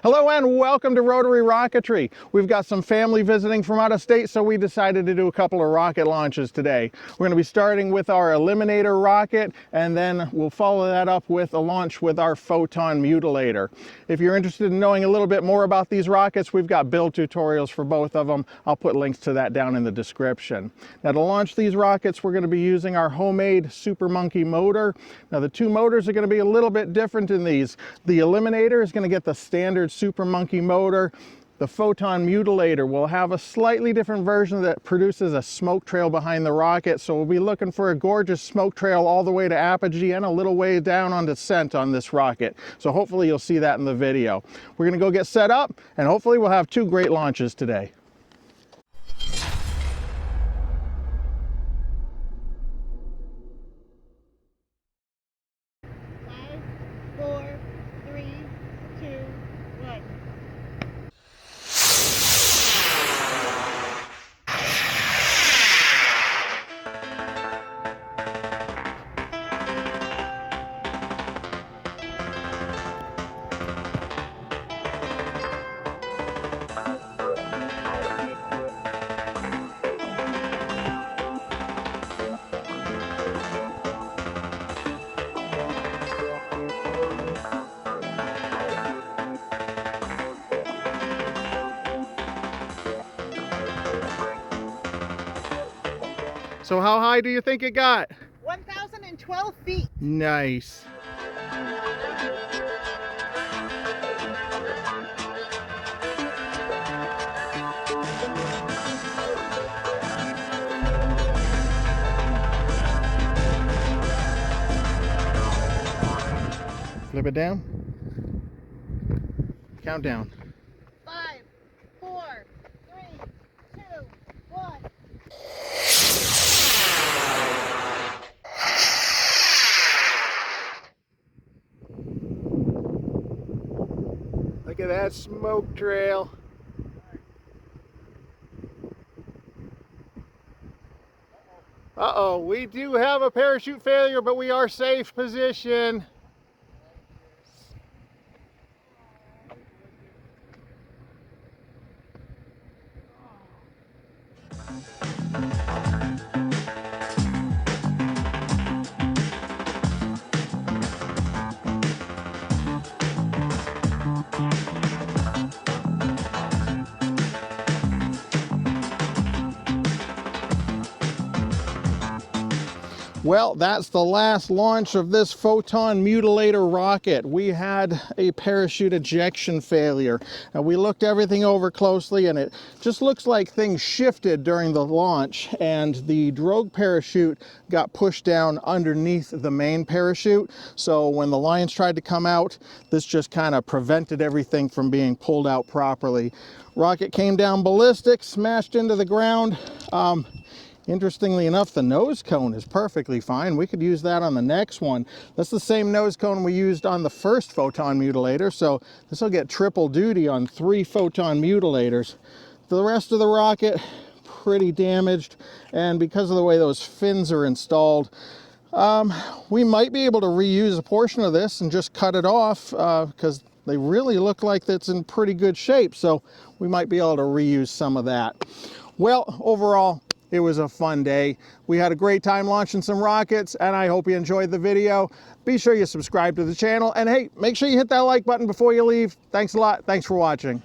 Hello and welcome to Rotary Rocketry. We've got some family visiting from out of state, so we decided to do a couple of rocket launches today. We're going to be starting with our Eliminator rocket, and then we'll follow that up with a launch with our Photon Mutilator. If you're interested in knowing a little bit more about these rockets, we've got build tutorials for both of them. I'll put links to that down in the description. Now, to launch these rockets, we're going to be using our homemade Super Monkey motor. Now, the two motors are going to be a little bit different in these. The Eliminator is going to get the standard Super Monkey motor. The Photon Mutilator will have a slightly different version that produces a smoke trail behind the rocket, so we'll be looking for a gorgeous smoke trail all the way to apogee and a little way down on descent on this rocket. So hopefully you'll see that in the video. We're going to go get set up, and hopefully we'll have two great launches today. 5, 4, 3, 2, 1. So how high do you think it got? 1,012 feet. Nice. Flip it down. Count down. 5, 4, 3, 2, 1. Look at that smoke trail. Uh-oh, we do have a parachute failure, but we are safe position. Well, that's the last launch of this Photon Mutilator rocket. We had a parachute ejection failure, and we looked everything over closely, and it just looks like things shifted during the launch, and the drogue parachute got pushed down underneath the main parachute. So when the lines tried to come out, this just kind of prevented everything from being pulled out properly. Rocket came down ballistic, smashed into the ground. Interestingly enough, the nose cone is perfectly fine. We could use that on the next one. That's the same nose cone we used on the first Photon Mutilator, so this will get triple duty on 3 Photon Mutilators. The rest of the rocket, pretty damaged, and because of the way those fins are installed, we might be able to reuse a portion of this and just cut it off because they really look like it's in pretty good shape, so we might be able to reuse some of that. Well, overall, it was a fun day. We had a great time launching some rockets, and I hope you enjoyed the video. Be sure you subscribe to the channel, and hey, make sure you hit that like button before you leave. Thanks a lot. Thanks for watching.